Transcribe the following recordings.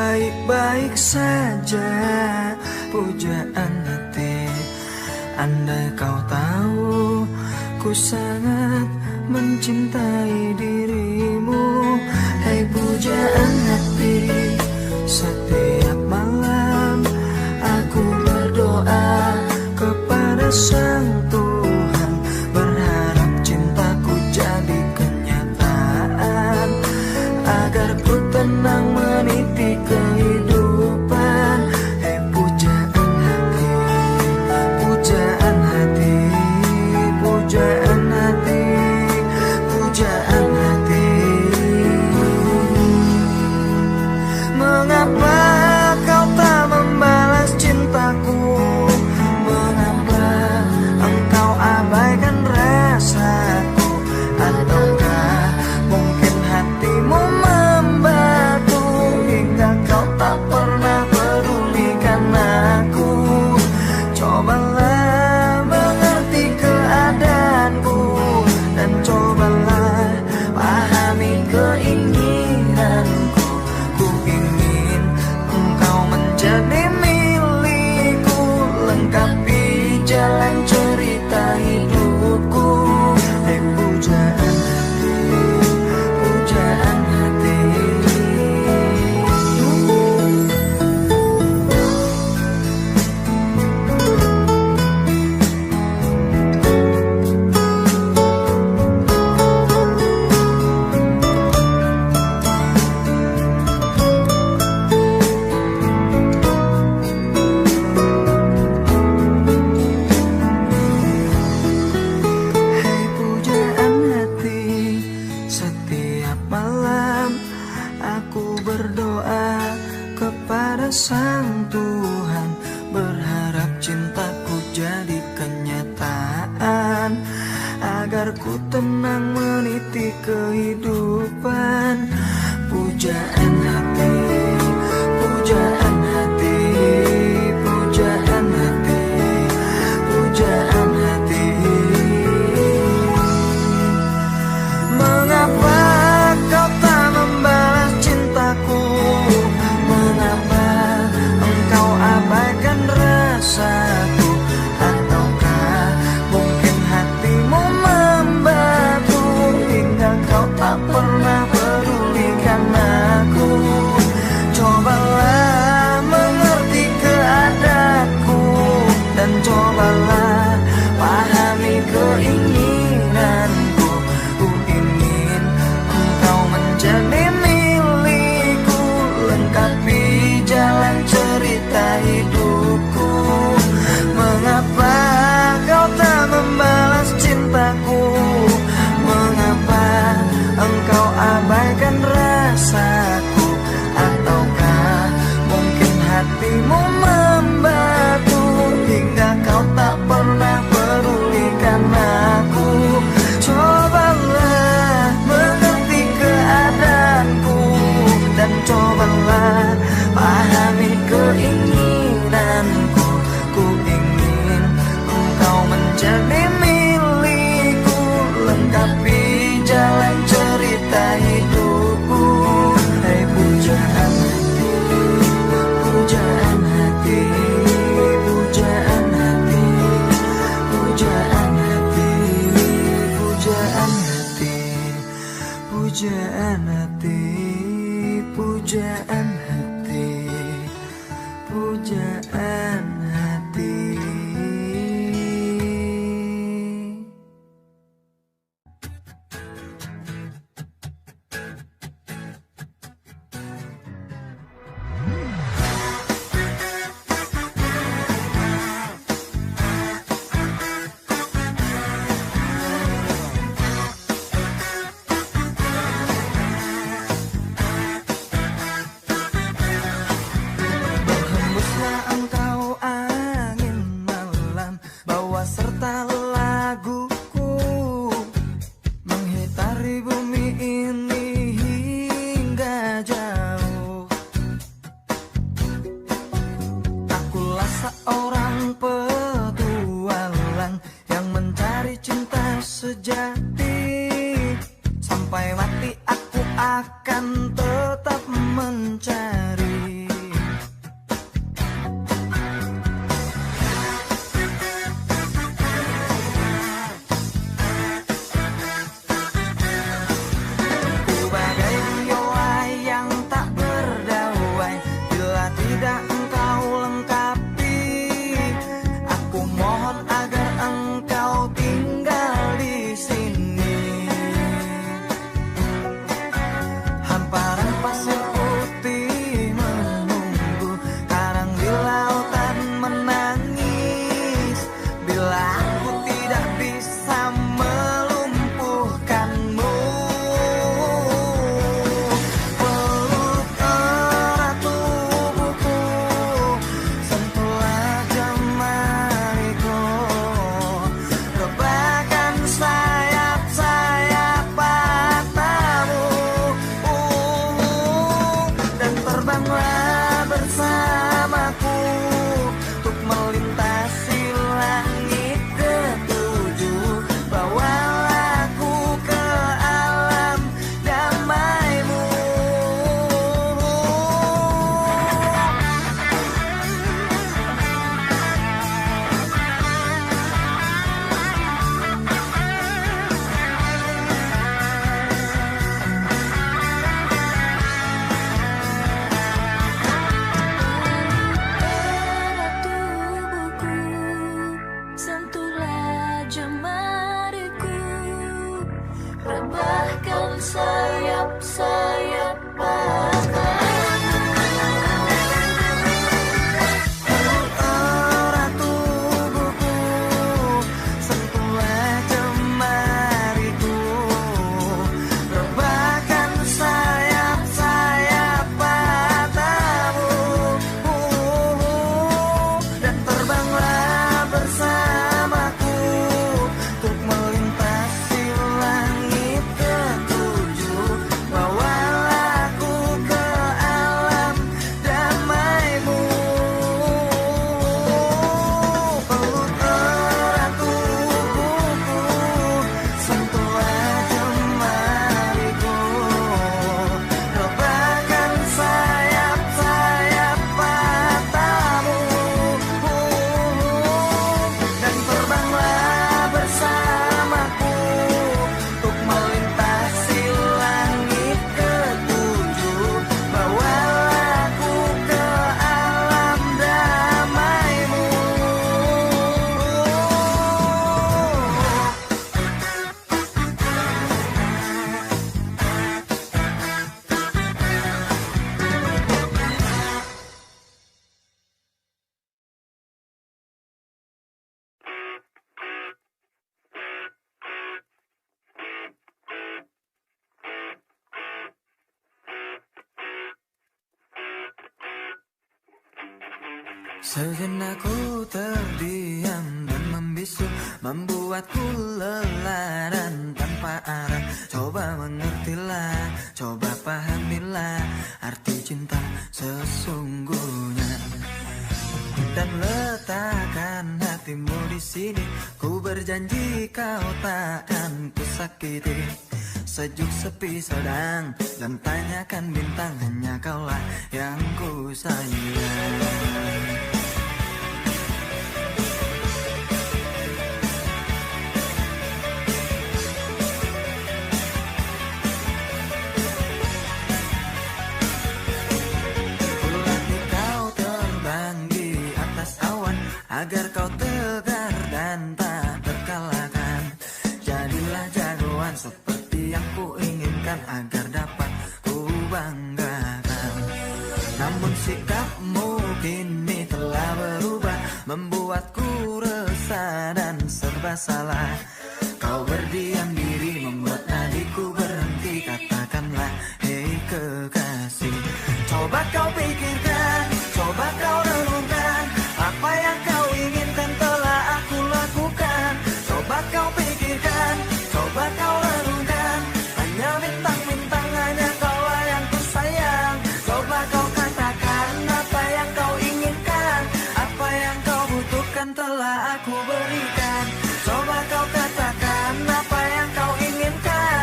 baik-baik saja, pujaan hati. Andai kau tahu, ku sangat mencintai dirimu. Hai pujaan hati, setiap malam aku berdoa kepada Sang Tuhan, berharap cintaku jadi kenyataan, agar ku tenang meniti kehidupan. Hei pujaan hati, pujaan hati, pujaan hati, pujaan hati. Mengapa kau tak membalas cintaku? Mengapa engkau abaikan rasaku? Ataukah mungkin hatimu membatu hingga kau tak pernah pedulikan aku? Cobalah mengerti keadaanku dan cobalah pahami keinginanku. Ku ingin engkau menjadi milikku, lengkapi jalan cerita hidupku. Hei pujaan hati, pujaan hati. Hei pujaan hati, setiap malam aku berdoa kepada Sang Tuhan, berharap cintaku jadi kenyataan, agar ku tenang meniti kehidupan. Pujaan hati, pujaan hati, pujaan hati, pujaan hati. Mengapa kau tak membalas cintaku? Mengapa engkau abaikan rasaku? Ataukah mungkin hatimu membatu hingga kau tak pernah pedulikan aku? Cobalah mengerti keadaanku dan cobalah pahami keinginanku. Ku ingin engkau menjadi milikku, lengkapi jalan cerita hidupku. Mengapa kau tak membalas cintaku? Mengapa engkau abaikan rasaku? Ataukah mungkin hatimu membatu hingga kau tak pernah pedulikan aku? Cobalah mengerti keadaanku dan cobalah pahami keinginanku. Ku ingin engkau menjadi milikku, lengkapi jalan cerita hidupku. Hei pujaan hati, pujaan hati, pujaan hati, pujaan hati, pujaan hati, pujaan hati, pujaan hati, pujaan hati. Berhembuslah Sejenak ku terdiam dan membisu, membuatku lelah dan tanpa arah. Coba mengertilah, coba pahamilah arti cinta sesungguhnya. Dan letakkan hatimu di sini, ku berjanji kau takkan kusakiti. Sejuk sepi sedang dan tanyakan bintang, hanya kaulah yang ku sayang. Agar kau tegar dan tak terkalahkan, jadilah jagoan seperti yang ku inginkan, agar dapat ku banggakan. Namun sikapmu kini telah berubah, membuatku resah dan serba salah. Kau berdiam diri, membuat nadiku berhenti. Katakanlah, hei kekasih, coba kau pikirkan, coba kau renungkan, apa yang kau inginkan telah aku lakukan. Coba kau pikirkan, coba kau renungkan, hanya bintang-bintang, hanya kaulah yang ku sayang. Coba kau katakan apa yang kau inginkan, apa yang kau butuhkan telah aku berikan. Coba kau katakan apa yang kau inginkan.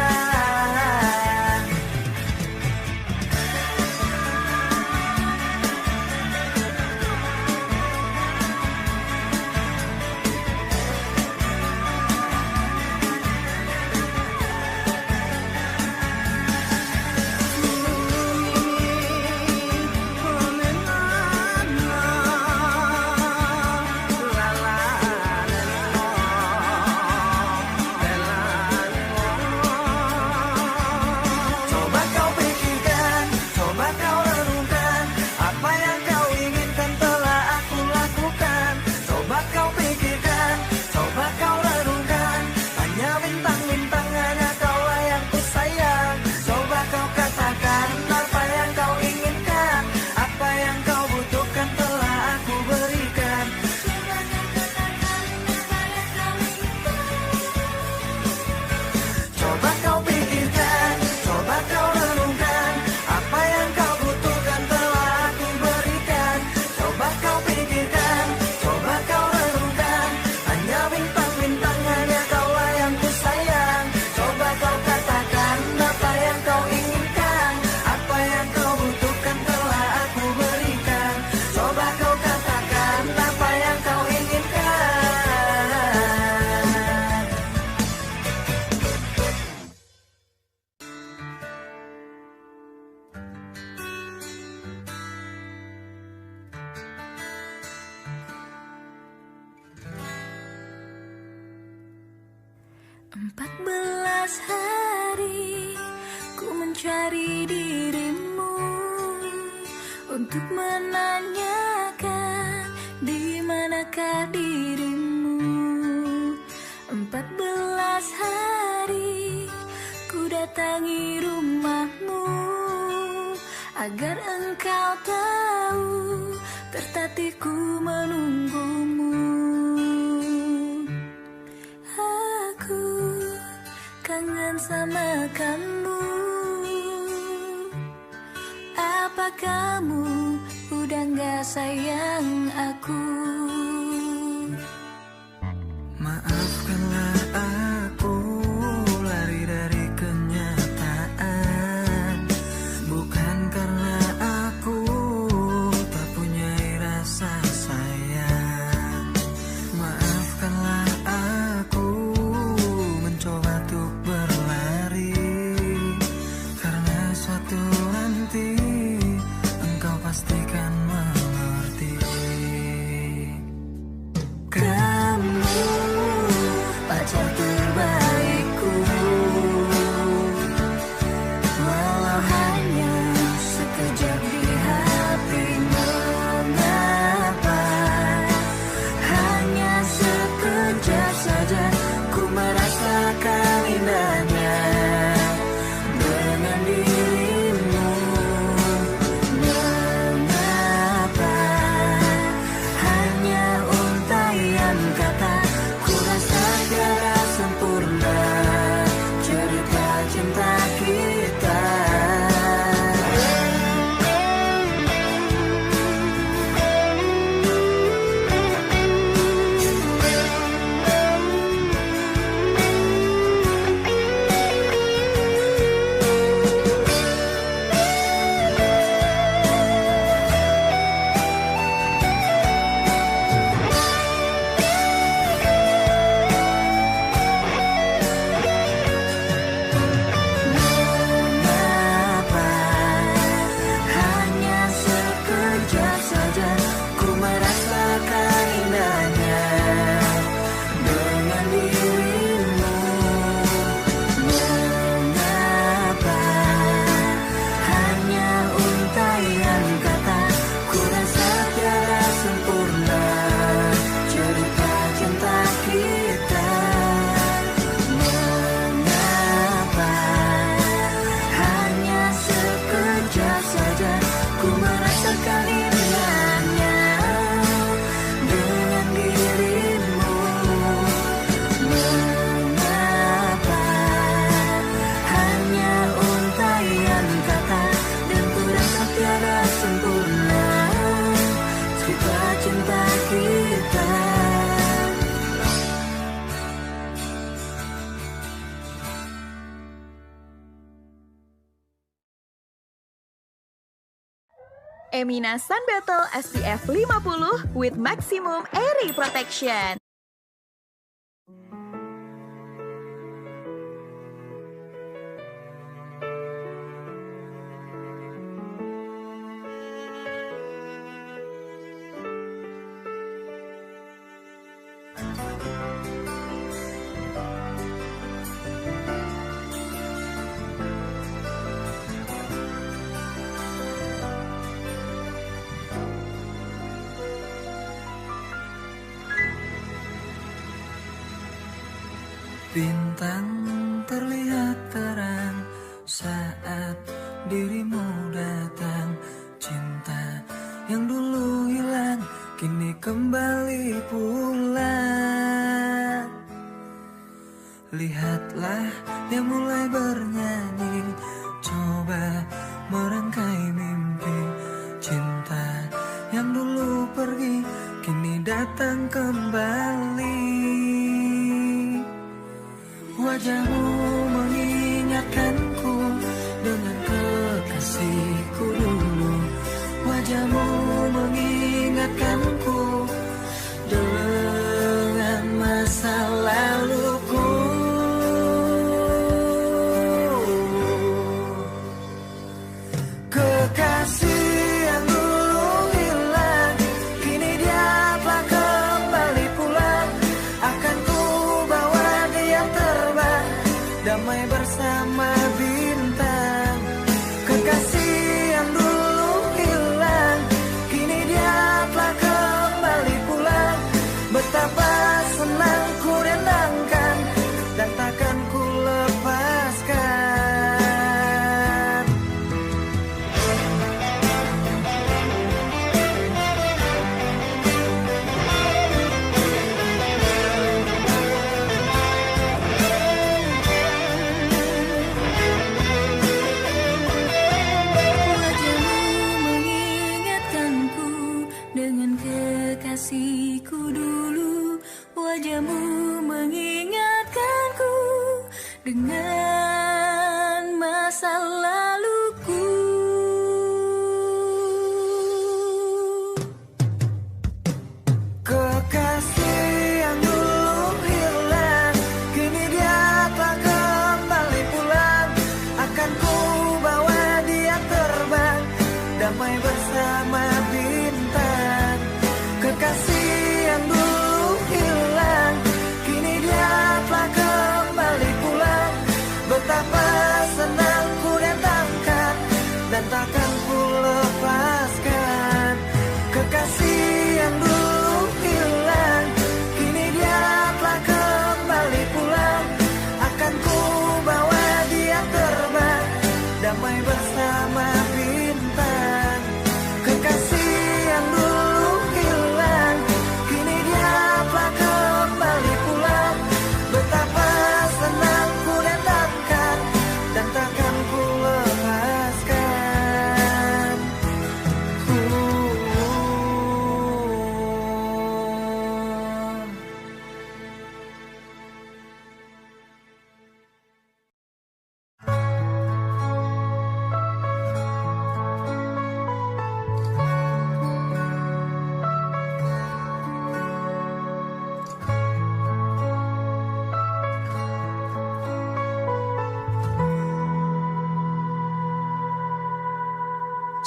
Untuk menanyakan di manakah dirimu. 14 hari ku datangi rumahmu, agar engkau tahu tertatihku menunggumu. Aku kangen sama kamu. Apa kamu udah gak sayang aku? Maafkanlah aku lari dari kenyataan, bukan karena aku tak punya rasa sayang. Maafkanlah aku mencoba untuk berlari, karena suatu nanti engkau pastikan mengerti. Kamu pacar terbaikku, walau hanya sekejap di hati. Mengapa hanya sekejap saja ku merasakan indahnya dengan dirimu. Mengapa Emina Sun Battle SPF 50 with maximum airy protection. Bintang terlihat terang saat dirimu datang. Cinta yang dulu hilang kini kembali pulang. Lihatlah dia mulai bernyanyi, coba merangkai mimpi. Cinta yang dulu pergi kini datang kembali. Wajahmu mengingatkanku dengan kekasihku dulu. Wajahmu mengingatkanku dengan masa laluku. Kekasih yang dulu hilang kini dia telah kembali pulang. Akan ku bawa dia terbang damai bersama bintang. Kekasih yang dulu hilang kini dia telah kembali pulang. Betapa senang ku rendangkan dan takkan ku lepaskan. Dengan kekasihku dulu, wajahmu mengingatkanku dengan masa laluku. Kekasih yang dulu hilang kini dia telah kembali pulang. Akan ku bawa dia terbang damai bersama bintang. Kekasih yang dulu hilang kini dia telah kembali pulang. Betapa senang ku datangkan dan takkan ku lepaskan. Kekasih yang dulu hilang kini dia telah kembali pulang. Akan ku bawa dia terbang damai bersama bintang. Kekasih yang dulu hilang kini dia telah kembali pulang. Betapa senang ku datangkan dan takkan ku lepaskan.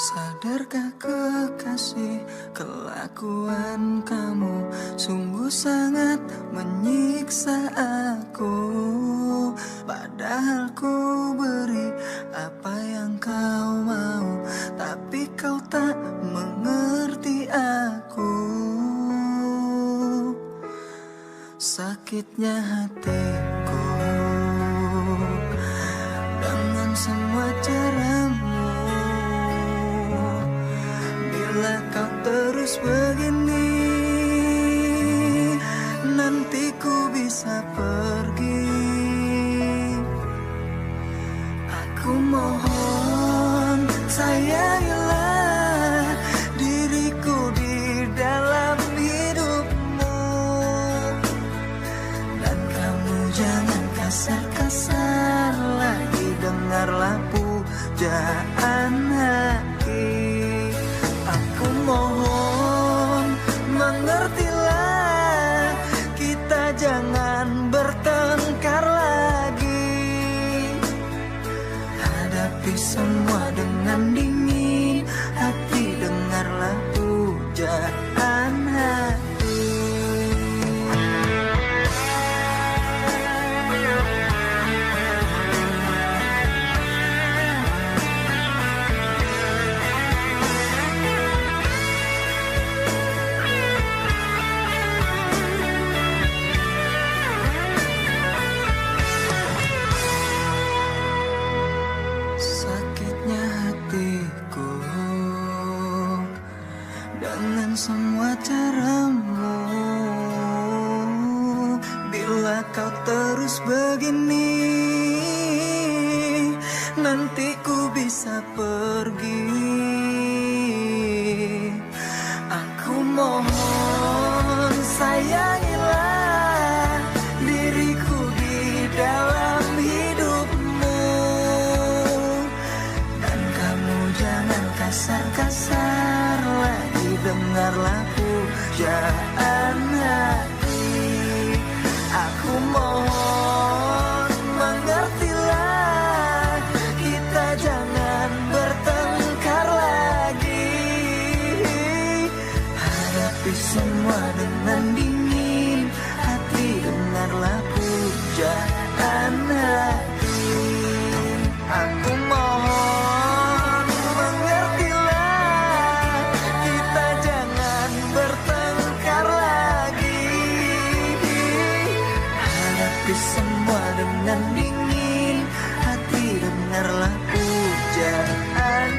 Sadarkah kekasih, kelakuan kamu sungguh sangat menyiksa aku. Padahal ku beri apa yang kau mau, tapi kau tak mengerti aku. Sakitnya hatiku dengan semua caramu. Bila kau terus begini, nanti ku bisa pergi. Aku mohon sayangilah diriku di dalam hidupmu. Dan kamu jangan kasar-kasar lagi, dengarlah pujaan hati. semua dengan dingin. Hati dengarlah pujaan hati. Sakitnya hatiku dengan semua caramu. Bila kau terus begini, nanti ku bisa pergi. Aku mohon sayangilah diriku di dalam hidupmu. Dan kamu jangan kasar-kasar lagi, dengarlah pujaan hati. Aku mohon mengertilah, kita jangan bertengkar lagi. Hadapi semua dengan dingin, hati dengarlah pujaan hati. Aku mohon mengertilah, kita jangan bertengkar lagi. Hadapi semua dengan dingin, hati dengarlah pujaan hati.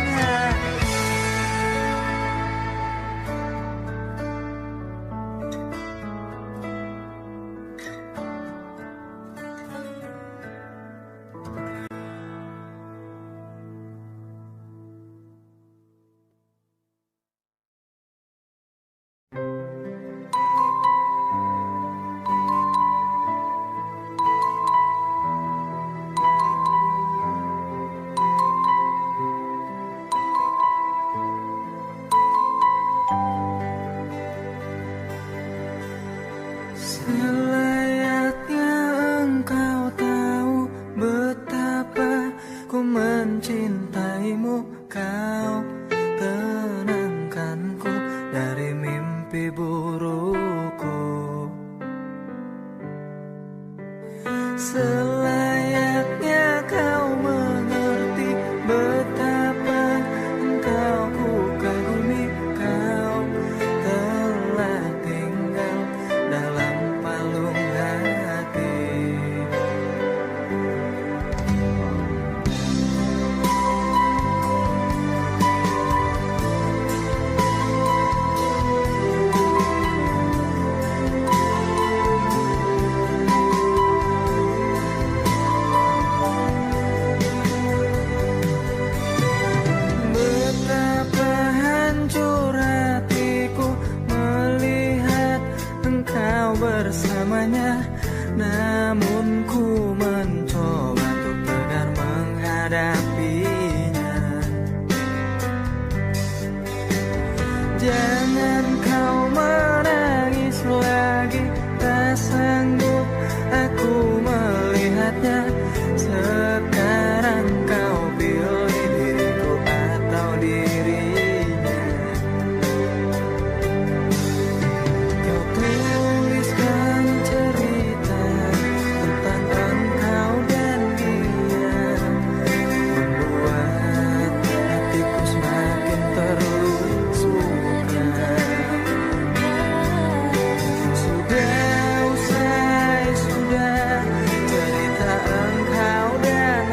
Selayaknya engkau tahu betapa ku mencintaimu. Kau tenangkanku dari mimpi burukku. Selayaknya kau mengerti betapa engkau ku kagumi. Kau telah tinggal dalam palung hati. Betapa hancur hatiku melihat engkau bersamanya. Namun ku mencoba untuk tegar menghadapinya. Jangan kau menangis lagi, tak sanggup aku melihatnya. Sekarang kau pilih diriku atau dirinya. Kau tuliskan cerita tentang engkau dan dia, membuat hatiku semakin terluka. Sudah usai, sudah cerita engkau dan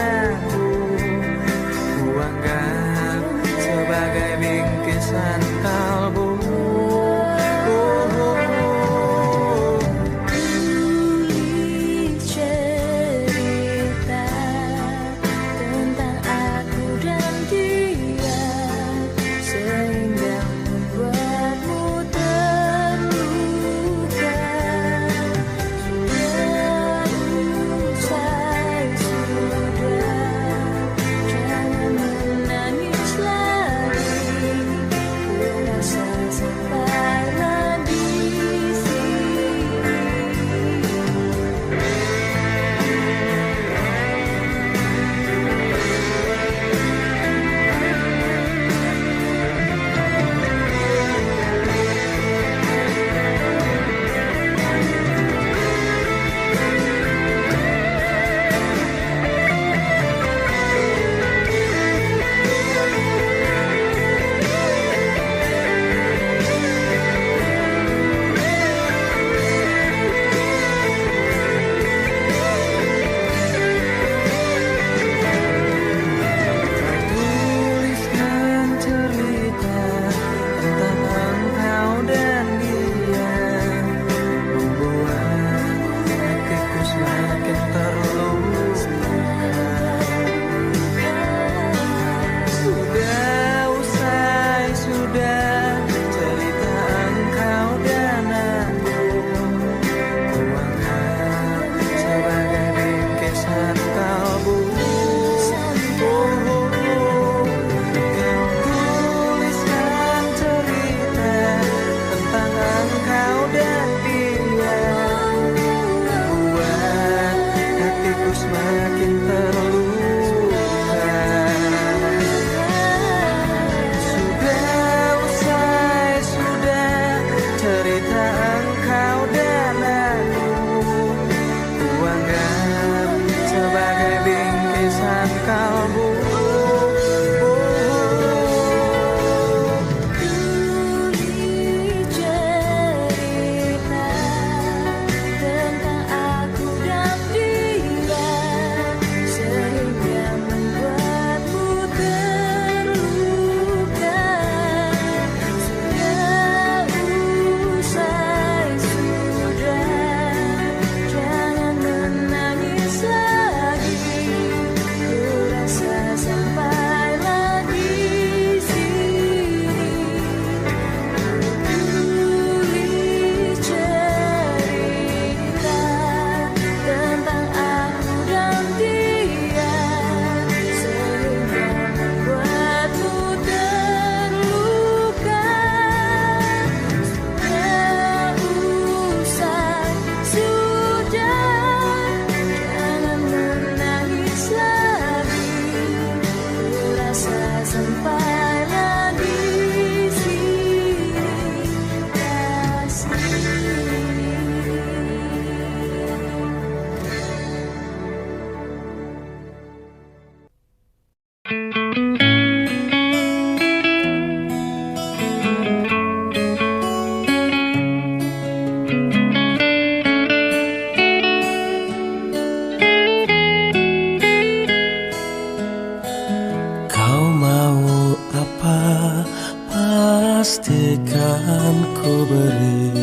akan ku beri.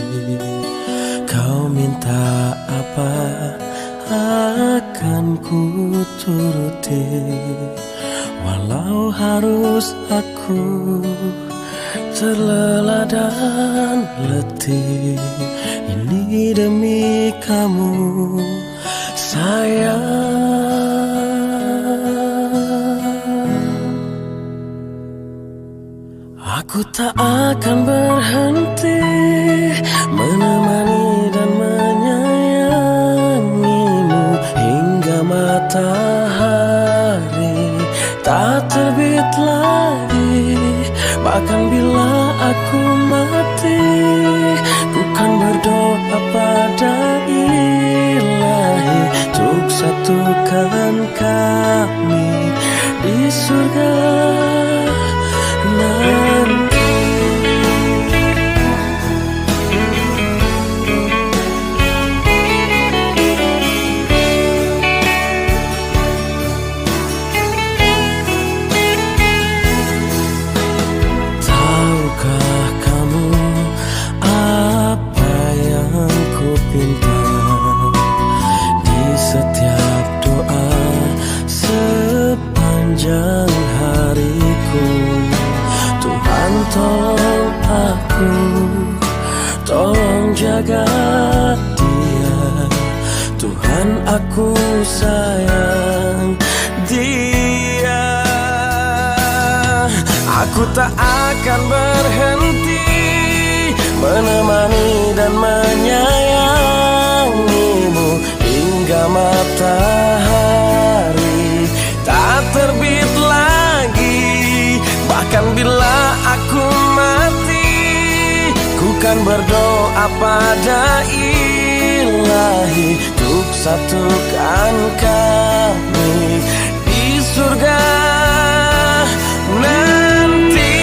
Kau minta apa akan ku turuti, walau harus aku terlelap dan letih. Ini demi kamu sayang. Aku tak akan berhenti menemani dan menyayangimu hingga matahari tak terbit lagi. Bahkan bila aku mati, ku kan berdoa pada Ilahi untuk satukan kami di surga nanti. Tahukah kamu apa yang ku pinta di setiap doa sepanjang hariku? Tuhan tolong aku, tolong jaga dia. Tuhan aku sayang dia. Aku tak akan berhenti menemani dan menyayangimu hingga matahari tak terbit lagi. Bahkan bila aku mati, ku kan berdoa pada Ilahi untuk satukan kami di surga nanti.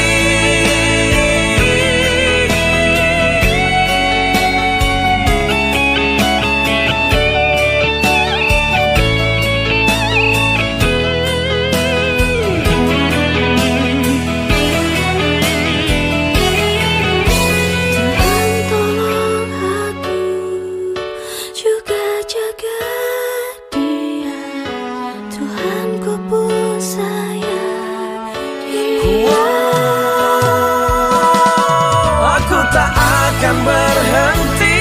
Berhenti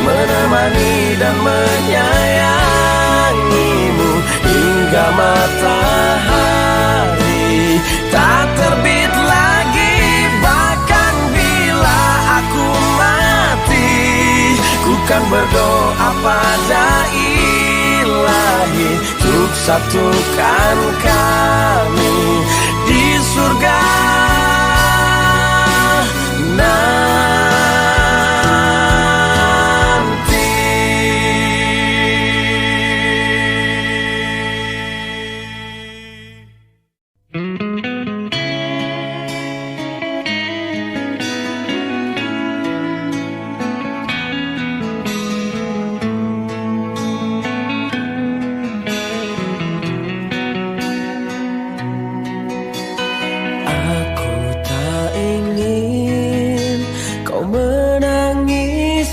menemani dan menyayangimu hingga matahari tak terbit lagi. Bahkan bila aku mati, ku kan berdoa pada Ilahi untuk satukan kami di surga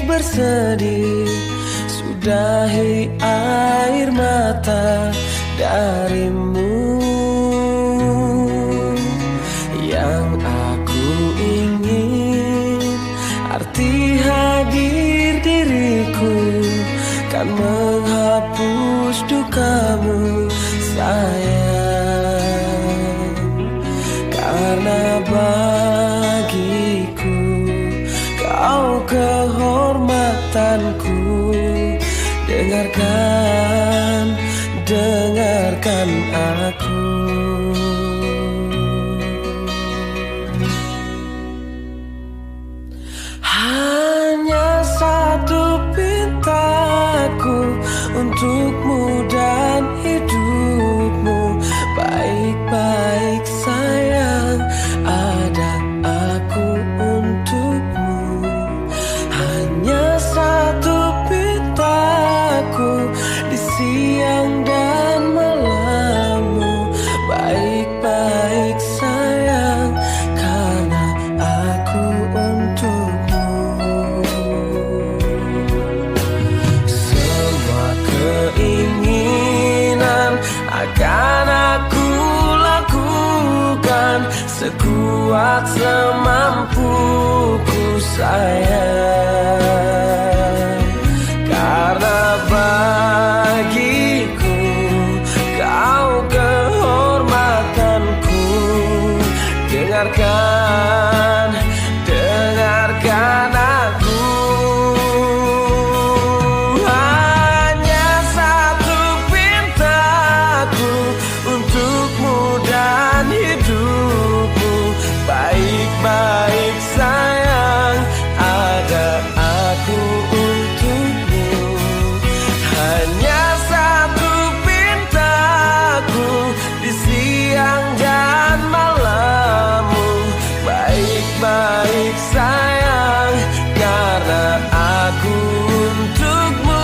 bersedih. Sudahi air mata darimu. Yang aku ingin arti hadir diriku kan menghapus dukamu sayang. Karena bagiku kau kehormatanku. Dengarkan aku. Hanya satu pintaku untukmu dan hidupmu. Baik-baik sayang, ada aku untukmu. Hanya satu pintaku di siang dan malammu. Baik-baik sayang, karena aku sayang, karena bagiku kau kehormatanku. Dengarkan, dengarkan aku. Hanya satu pintaku untukmu dan hidupmu. Baik-baik sayang, ada aku untukmu. Hanya satu pintaku di siang dan malammu. Baik-baik sayang, karena aku untukmu.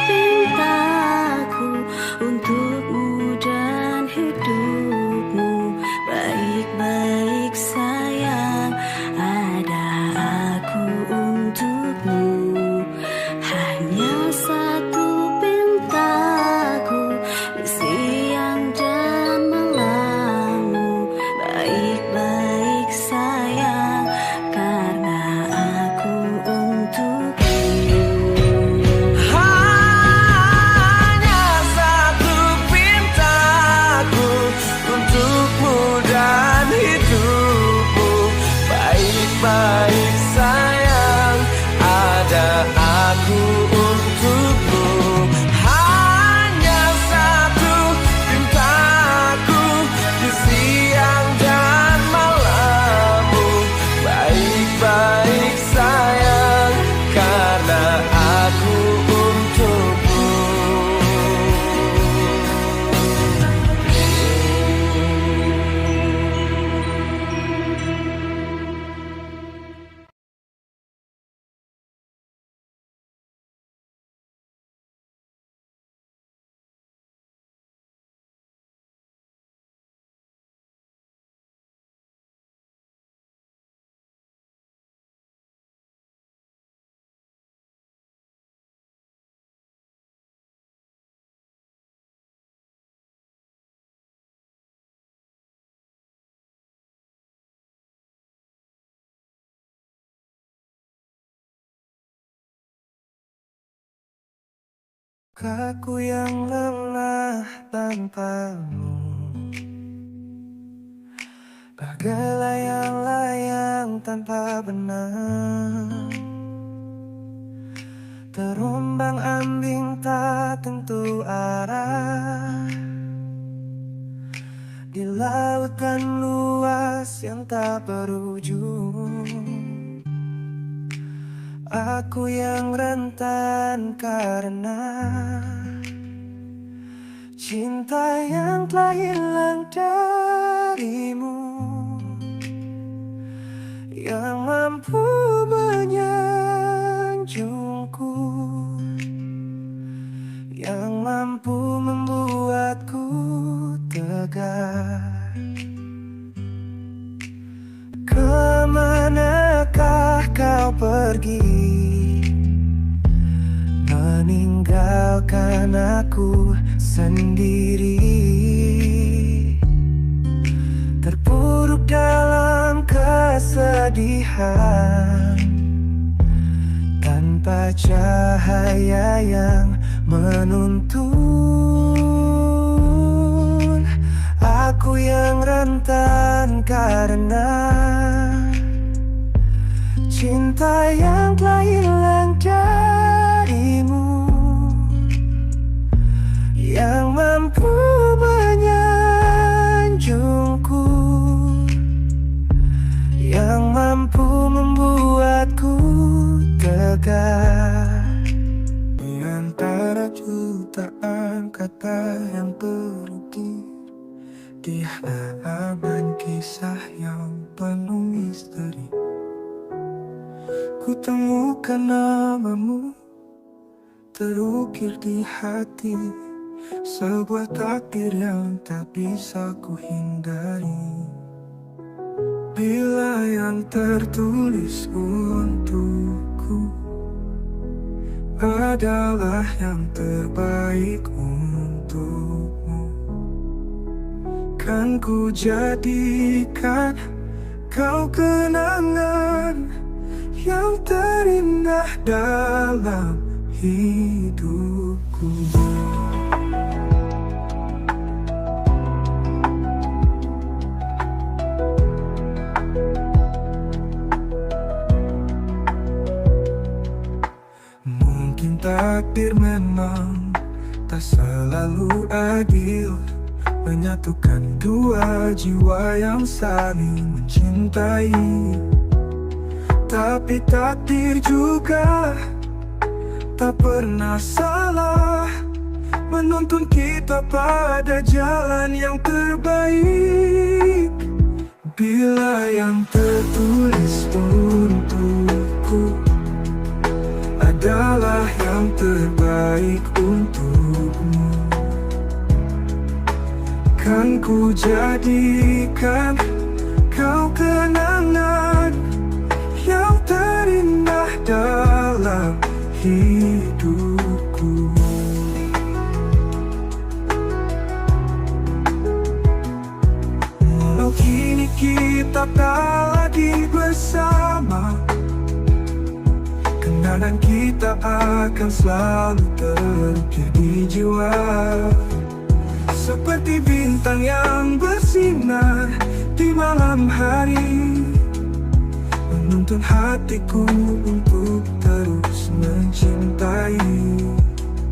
Pintaku untukmu dan hidupmu. Baik-baik sayang, ada aku untukmu. Hanya satu pintaku di siang dan malammu. Baik-baik sayang, karena aku untukmu. Hanya satu pintaku untukmu dan hidupmu. Baik-baik sayang, ada aku untukmu. Hanya satu pintaku di siang dan malammu. Baik-baik sayang, karena aku untukmu. Aku yang lelah tanpamu, bagai layang-layang tanpa benang, terombang-ambing tak tentu arah, di lautan luas yang tak berujung. Aku yang rentan karena cinta yang telah hilang darimu, yang mampu menyanjungku, yang mampu membuatku tegar. Kemanakah kau pergi, meninggalkan aku sendiri, terpuruk dalam kesedihan, tanpa cahaya yang menuntun. Aku yang rentan karena cinta yang telah hilang darimu, yang mampu menyanjungku, yang mampu membuatku tegar. Di antara jutaan kata yang terukir, di halaman kisah yang penuh misteri, ku temukan namamu terukir di hati sebuah takdir yang tak bisa ku hindari. Bila yang tertulis untukku adalah yang terbaik untukmu, kan ku jadikan kau kenangan yang terindah dalam hidupku. Mungkin takdir memang tak selalu adil, menyatukan dua jiwa yang saling mencintai. Tapi takdir juga tak pernah salah, menuntun kita pada jalan yang terbaik. Bila yang tertulis untukku adalah yang terbaik untukmu, kan ku jadikan kau kenangan yang terindah dalam hidupku. Walau kini kita tak lagi bersama, kenangan kita akan selalu terukir di jiwa, seperti bintang yang bersinar di malam hari, menuntun hatiku untuk terus mencintai.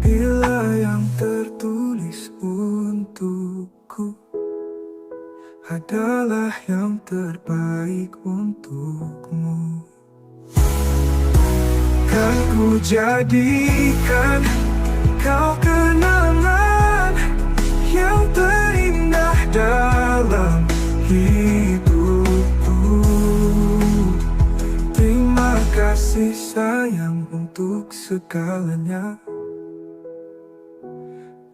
Bila yang tertulis untukku adalah yang terbaik untukmu, kan ku jadikan kau kenangan yang terindah dalam hidupku. Terima kasih sayang untuk segalanya,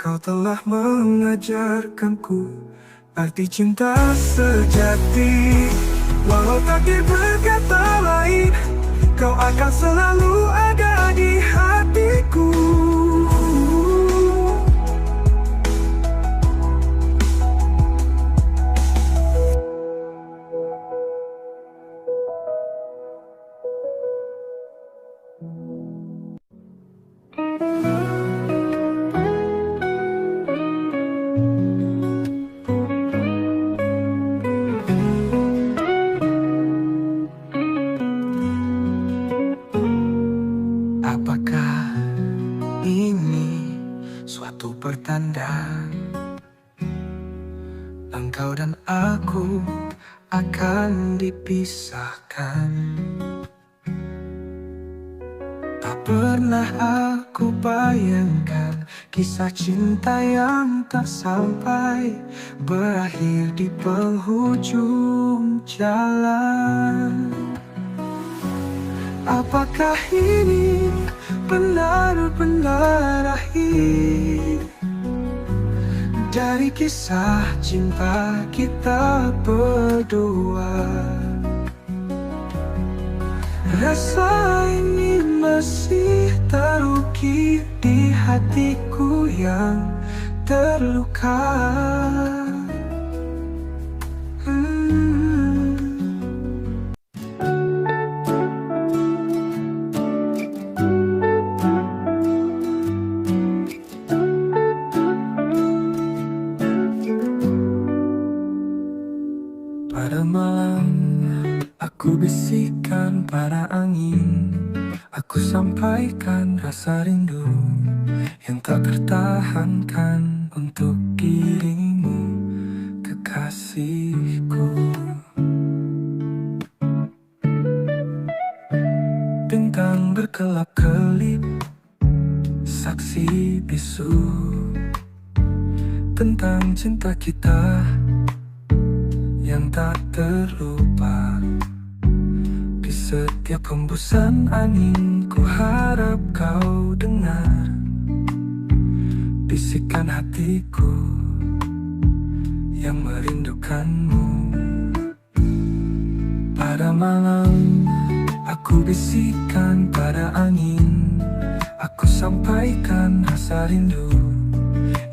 kau telah mengajarkanku arti cinta sejati. Walau takdir berkata lain, kau akan selalu ada di hatiku. Apakah ini suatu pertanda engkau dan aku akan dipisahkan? Tak pernah aku bayangkan kisah cinta yang tak sampai berakhir di penghujung jalan. Apakah ini benar-benar akhir dari kisah cinta kita berdua? Rasa ini masih terukir di hatiku yang terluka. Pada malam aku bisikan pada angin, aku sampaikan rasa rindu yang tak tertahankan untuk dirimu, kekasihku. Bintang berkelap-kelip, saksi bisu tentang cinta kita yang tak terlupa. Di setiap hembusan angin ku harap kau dengar bisikan hatiku yang merindukanmu. Pada malam aku bisikan pada angin, aku sampaikan rasa rindu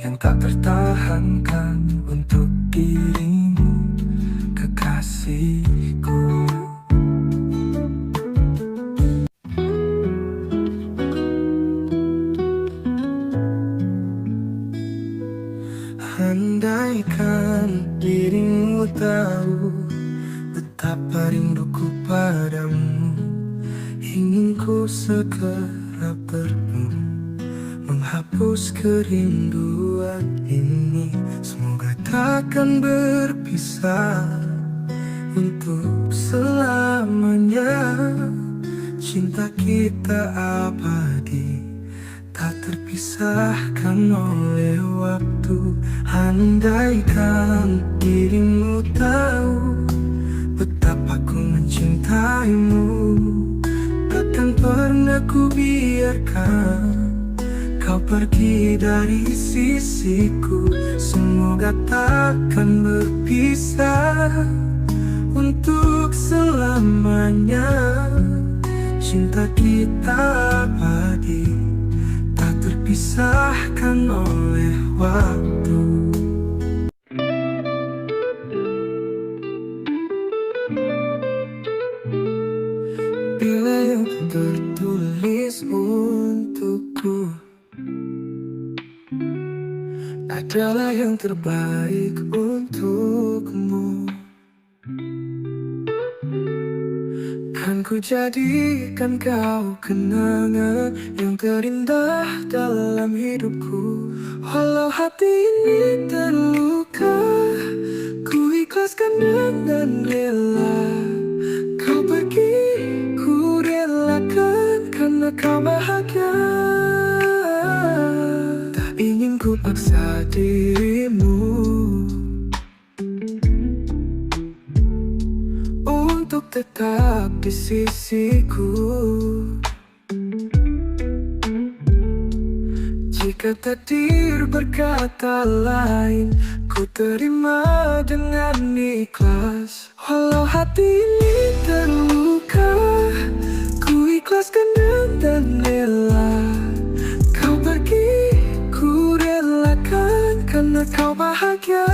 yang tak tertahankan untuk dirimu, kekasihku. Andaikan dirimu tahu betapa rinduku padamu, ingin ku segera bertemu, menghapus kerinduan ini. Semoga takkan berpisah untuk selamanya. Cinta kita abadi, tak terpisahkan oleh waktu. Andaikan dirimu tahu betapa ku mencintaimu, takkan pernah ku biarkan kau pergi dari sisiku. Semoga takkan berpisah untuk selamanya. Cinta kita abadi, tak terpisahkan oleh waktu. Bila yang tertulis untukku adalah yang terbaik untukmu, kan ku jadikan kau kenangan yang terindah dalam hidupku. Walau hati ini terluka, ku ikhlaskan dengan rela. Kau pergi, ku relakan karena kau bahagia. Tak ingin ku paksa dirimu untuk tetap di sisiku. Jika takdir berkata lain, ku terima dengan ikhlas. Walau hati ini terluka, ku ikhlaskan dengan rela. Kau pergi, ku relakan karena kau bahagia.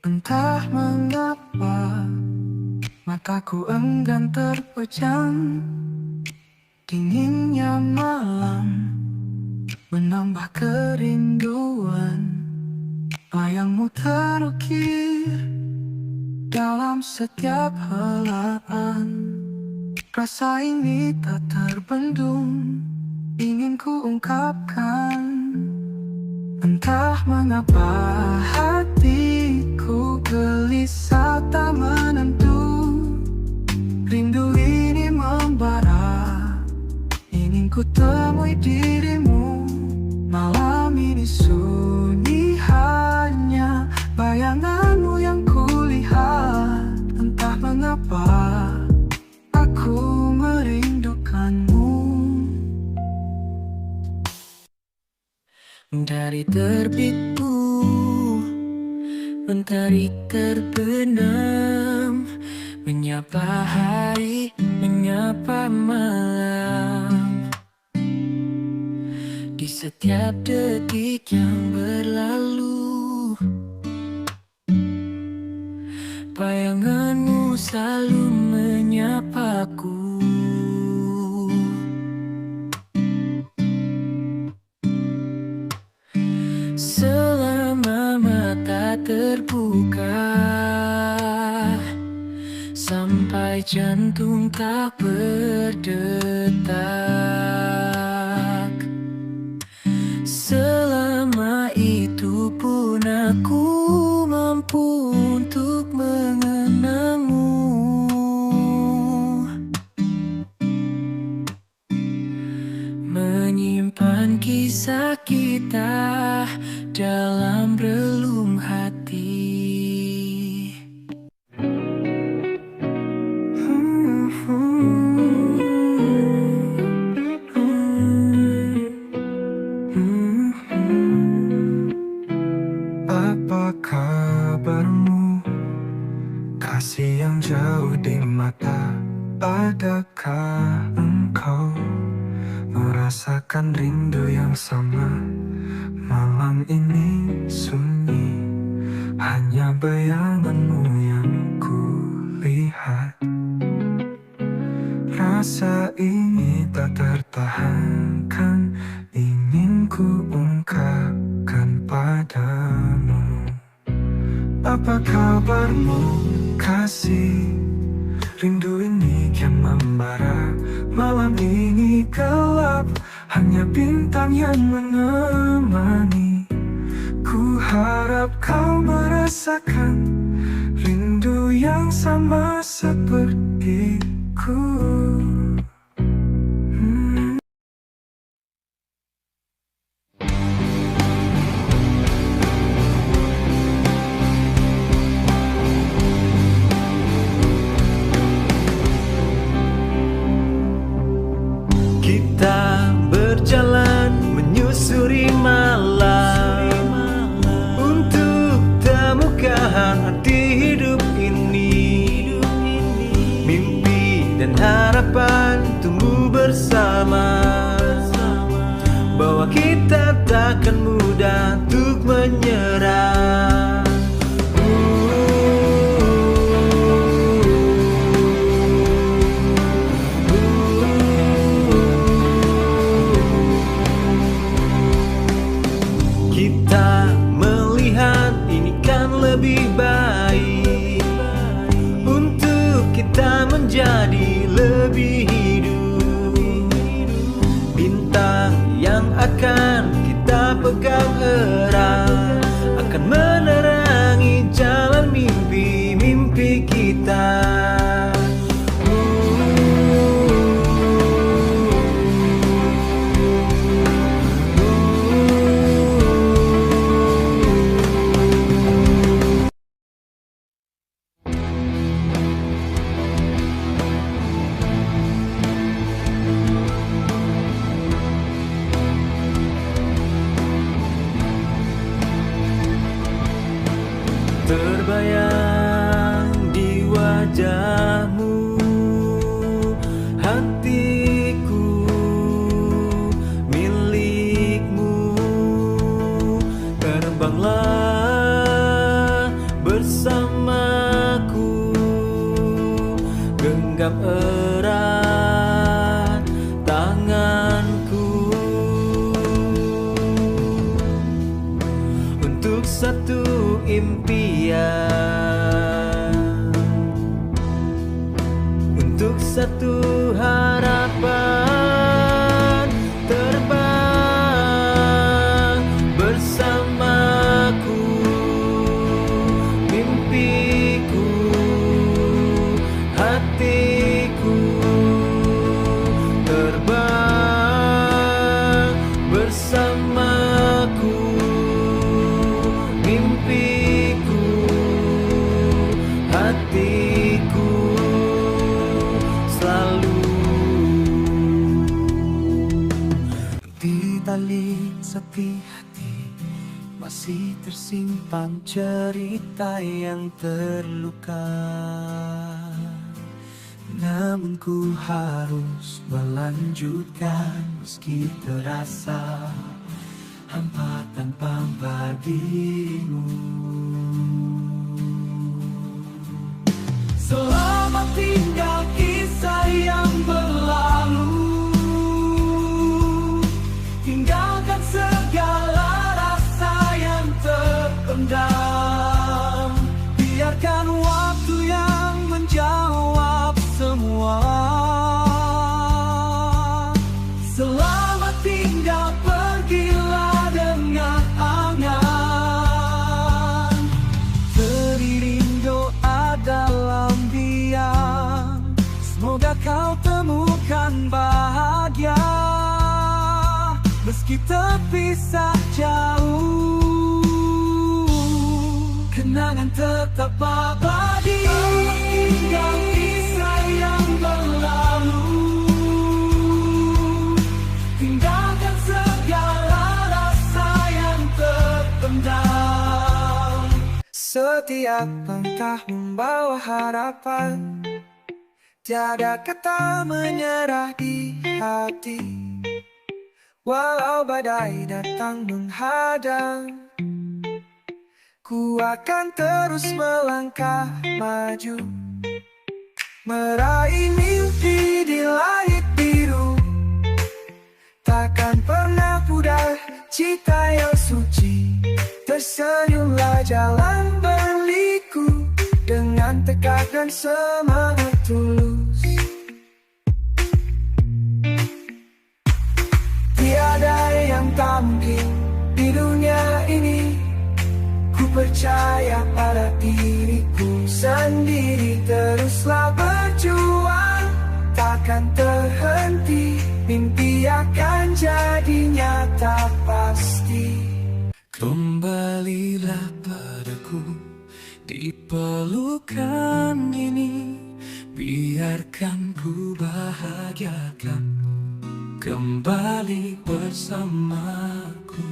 Entah mengapa mataku enggan terpejam, dinginnya malam menambah kerinduan. Bayangmu terukir dalam setiap helaan. Rasa ini tak terbendung, ingin ku ungkapkan. Entah mengapa hatiku gelisah tak menentu. Rindu ini membara, ingin ku temui dirimu. Malam ini sunyi, hanya bayanganmu yang kulihat. Entah mengapa aku merindukanmu. Dari terbitku mentari terbenam, menyapa hari, menyapa malam. Di setiap detik yang berlalu, bayanganmu selalu menyapaku. Selama mata terbuka, sampai jantung tak berdetak. Selama itu pun aku mampu untuk mengenangmu. Menyimpan kisah kita Apa kabarmu? Kasih yang jauh di mata. Adakah engkau merasakan rindu yang sama? Malam ini sunyi, hanya bayanganmu yang ku lihat. Rasa ini tak tertahankan, ingin ku ungkapkan padamu. Apa kabarmu kasih? Rindu ini kian membara. Malam ini gelap, hanya bintang yang menemani. Ku harap kau merasakan rindu yang sama sepertiku. Kita berjalan menyusuri malam untuk temukan arti hidup ini. Mimpi dan harapan tumbuh bersama, bahwa kita takkan mudah untuk menyerah. Kita melihat ini kan lebih baik untuk kita menjadi lebih hidup. Bintang yang akan kita pegang erat akan menerangi jalan mimpi-mimpi kita. Terbayang di wajahmu, hatiku milikmu. Terbanglah bersamaku, genggam erat tanganku untuk satu impian, untuk satu harapan. Terbang bersamaku, mimpiku, hatiku. Terbang bersamaku, mimpiku, hatiku, selalu. Di tali sepi hati masih tersimpan cerita yang terluka. Namun ku harus melanjutkan meski terasa hampa tanpa bagimu. Selamat tinggal kisah yang berlalu, tinggalkan segala rasa yang terpendam. Biarkan waktu yang menjawab semua. Selamat tinggal, pergilah dengan angan. Teriring doa dalam diam, semoga kau temukan bahagia meski terpisah jauh. Kenangan tetap abadi. Tinggal kisah yang berlalu, tinggalkan segala rasa yang terpendam. Setiap langkah membawa harapan, tiada kata menyerah di hati. Walau badai datang menghadang, ku akan terus melangkah maju, meraih mimpi di langit biru. Takkan pernah pudar cita yang suci. Tersenyumlah jalan berliku, dengan tekad dan semangat tulus. Tiada yang tak mungkin di dunia ini. Ku percaya pada diriku sendiri. Teruslah berjuang, takkan terhenti. Mimpi akan jadi nyata pasti. Kembalilah padaku di pelukan ini, biarkan ku bahagiakan kembali bersamaku.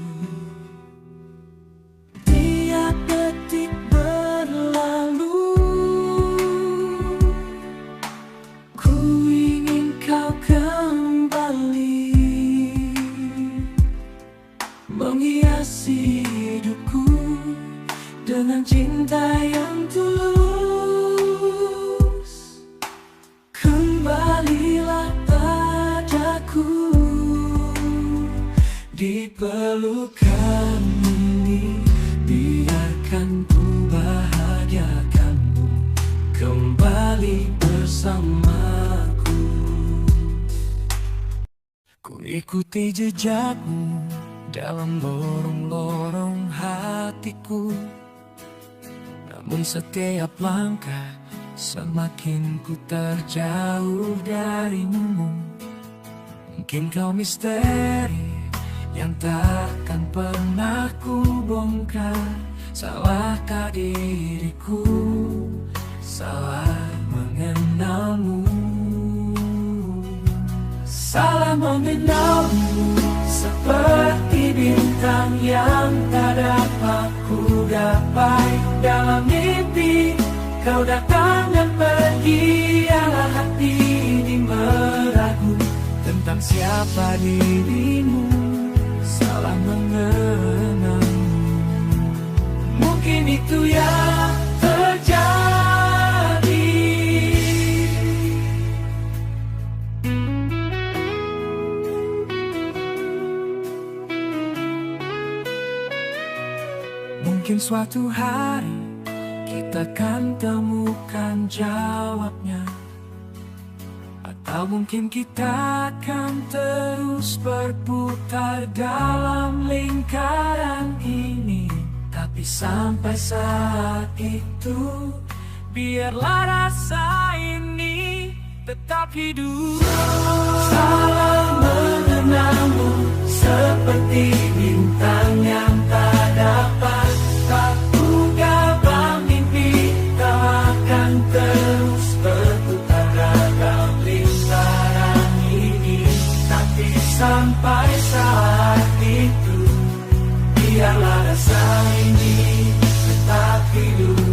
Tiap detik berlalu, ku ingin kau kembali, menghiasi hidupku dengan cinta yang tulus. Kembalilah padaku di pelukan ini, biarkan ku bahagiakanmu kembali bersamaku. Ku ikuti jejakmu dalam lorong-lorong hatiku, namun setiap langkah semakin ku terjauh darimu. Mungkin kau misteri yang takkan pernah ku bongkar. Salahkah diriku, salah mengenalmu, salah mengenalmu. Seperti bintang yang tak dapat ku gapai dalam mimpi, kau datang dan pergi. Ala hati ini meragu tentang siapa dirimu, salah mengenalmu. Mungkin itu yang terjadi. Mungkin suatu hari kita akan temukan jawabnya, atau mungkin kita akan terus berputar dalam lingkaran ini. Tapi sampai saat itu, biarlah rasa ini tetap hidup. Salah mengenalmu, seperti bintang yang tak dapat tak ku gapai mimpi. Kau akan terus berputar dalam lingkaran ini. Tapi sampai saat itu, biarlah rasa ini tetap hidup.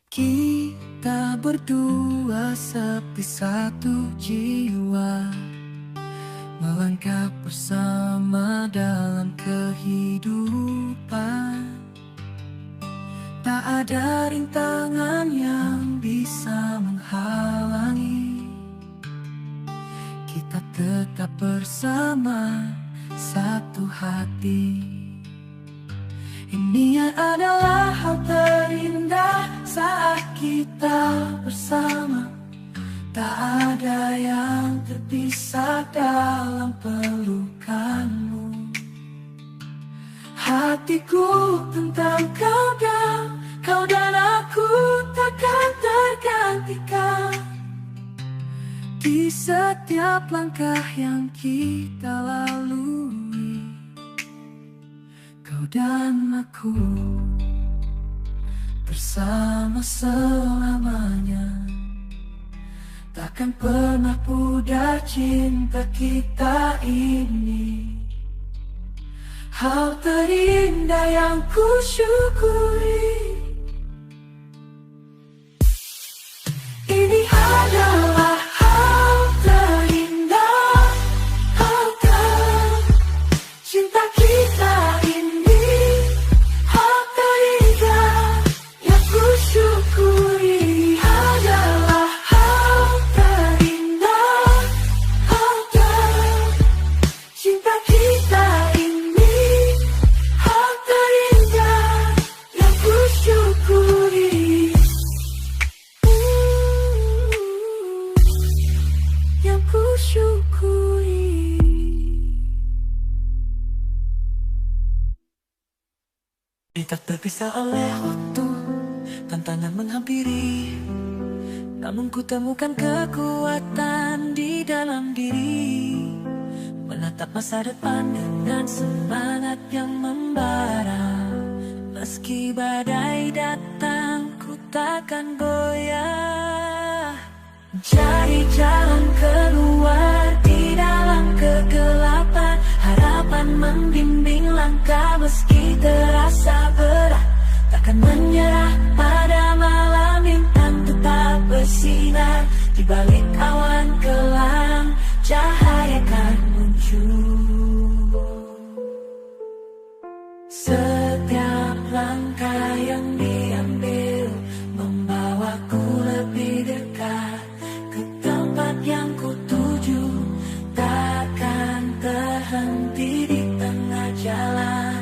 Kita berdua seperti satu jiwa, melangkah bersama dalam kehidupan. Tak ada rintangan yang bisa menghalangi kita tetap bersama satu hati. Ini adalah hal terindah saat kita bersama. Tak ada yang terpisah dalam pelukanmu. Hatiku tentang kau dan aku takkan tergantikan. Di setiap langkah yang kita lalui, kau dan aku bersama selamanya. Takkan pernah pudar cinta kita ini. terindah yang ku syukuri. Ini adalah hal terindah, hal cinta kita ini, hal terindah yang ku syukuri. Adalah hal terindah, hal cinta kita ini, hal terindah yang ku syukuri. Yang ku syukuri. Kita terpisah oleh waktu, tantangan menghampiri. Namun ku temukan kekuatan di dalam diri, menatap masa depan dengan semangat yang membara. Meski badai datang, ku takkan goyah. Cari jalan keluar di dalam kegelapan, harapan membimbing langkah meski terasa berat. Takkan menyerah pada malam, bintang tetap bersinar. Di balik awan kelam, cahaya kan muncul. Setiap langkah yang diambil membawaku lebih dekat ke tempat yang ku tuju. Takkan terhenti di tengah jalan,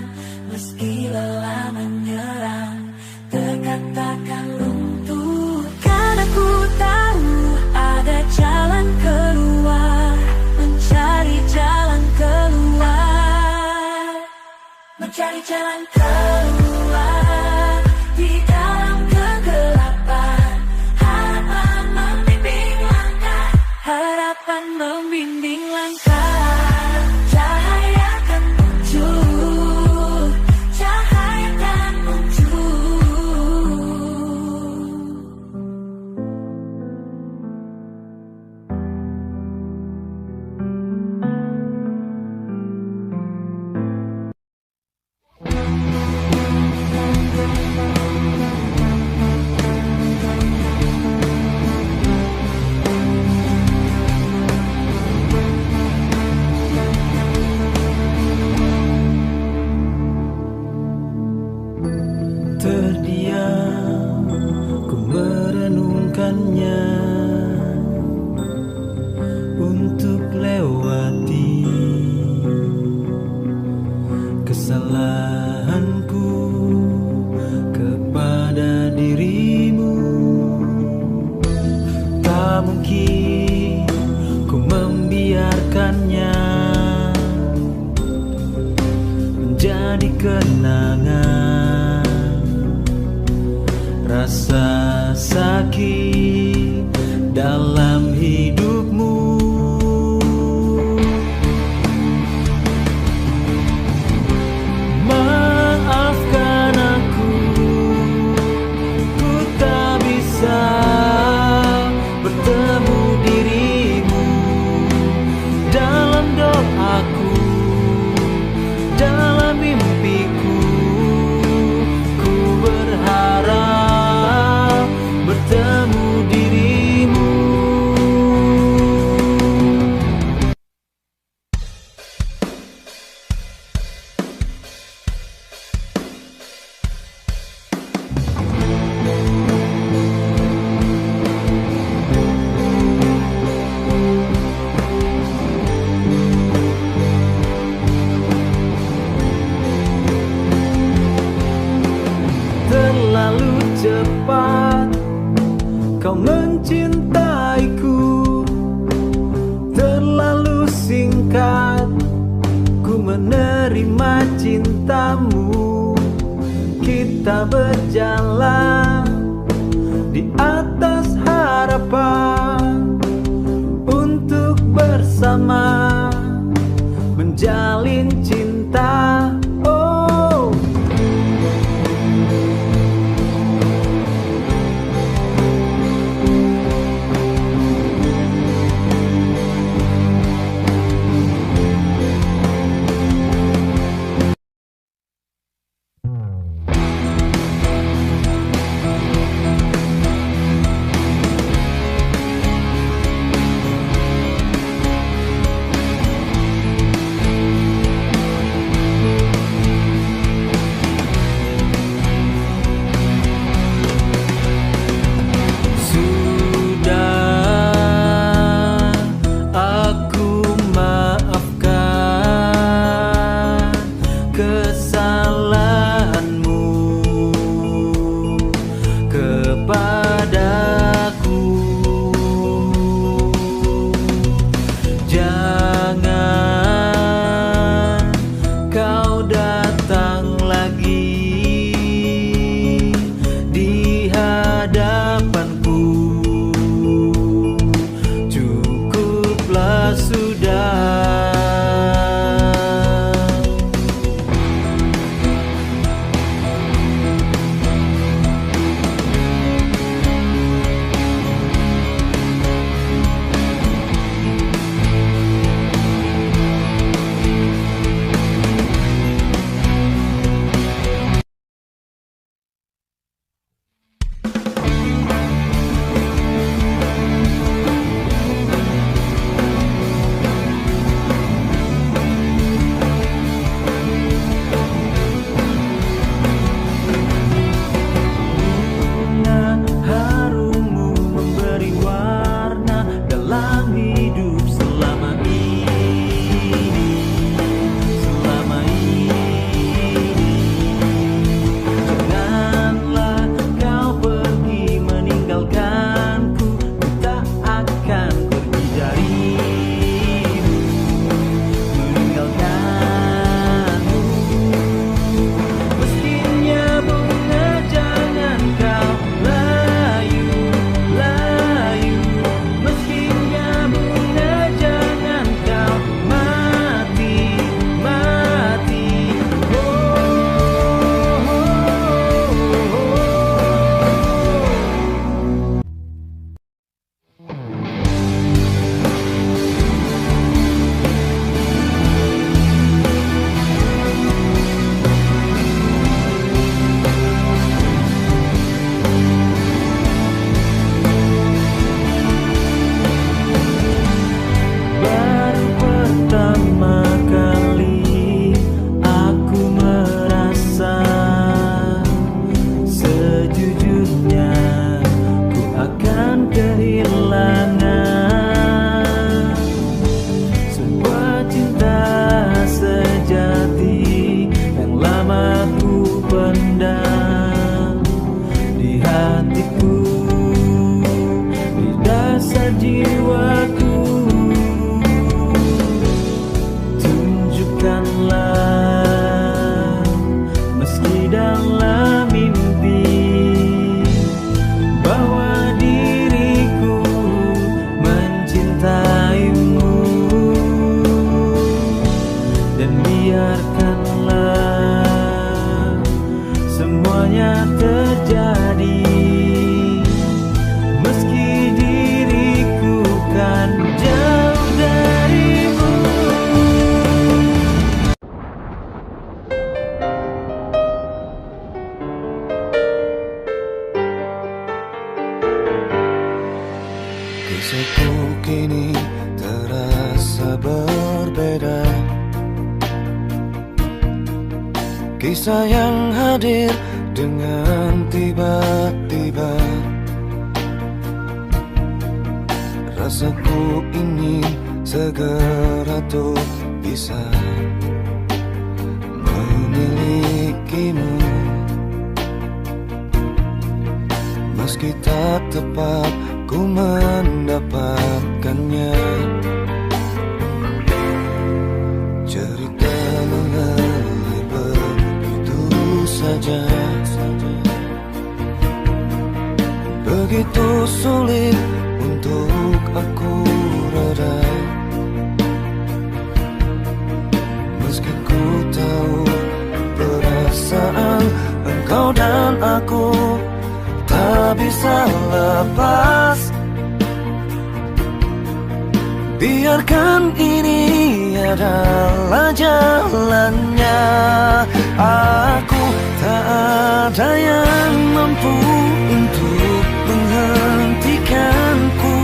meski lelah menyerang, terkatakan luntur. Karena ku tahu ada jalan keluar, mencari jalan keluar, mencari jalan keluar di dalam kegelapan. Harapan membimbing langkah, harapan membimbing langkah. Cahaya akan muncul, cahaya akan muncul. Terdiam, ku merenungkannya untuk lewati kesalahanku kepada dirimu. Tak mungkin ku membiarkannya menjadi kenangan. Rasa sakit dalam hidupmu, maafkan aku, ku tak bisa bertemu dirimu. Dalam doaku, dalam mimpiku, ku berharap bertemu dirimu. Terlalu cepat kau mencintaiku, terlalu singkat ku menerima cintamu. Kita berjalan di atas harapan untuk bersama menjalin cinta. biarkanlah semuanya terjadi. Meski diriku kan jauh darimu. Kisahku kini terasa berbeda. Kisah yang hadir dengan tiba-tiba. Rasaku ingin segera tuh bisa memilikimu. Meski tak tepat ku mendapatkannya. Cerita mengalir begitu saja. Begitu sulit untuk aku reda. Meski ku tahu perasaan engkau dan aku tak bisa lepas. Biarkan ini adalah jalannya. Aku tak ada yang mampu untuk menghentikanku.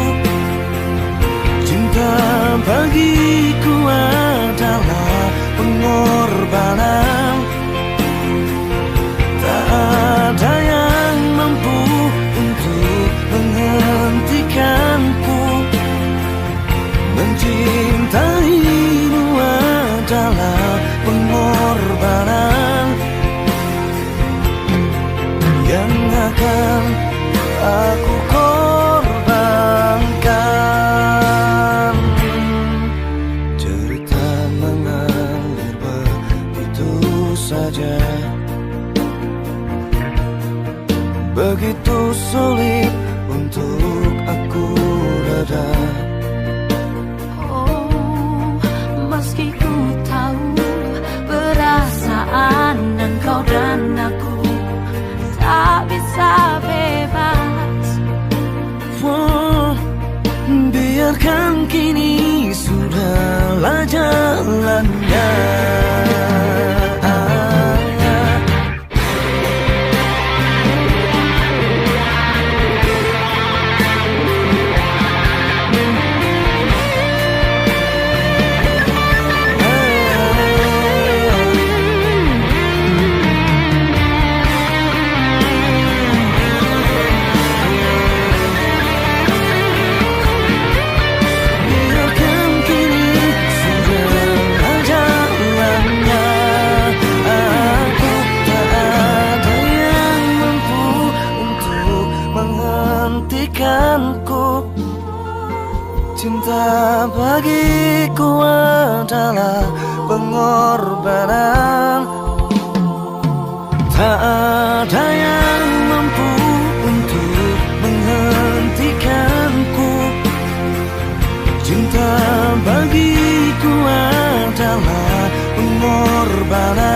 Cinta bagiku adalah pengorbanan. Tak ada yang mampu untuk menghentikanku. Mencintaimu adalah pengorbanan yang akan aku korbankan. Cerita mengalir begitu saja. Begitu sulit untuk aku reda. Meski ku tahu perasaan engkau dan aku tak bisa bebas. Biarkan kini sudahlah jalannya. Cinta bagiku adalah pengorbanan. Tak ada yang mampu untuk menghentikanku. Cinta bagiku adalah pengorbanan.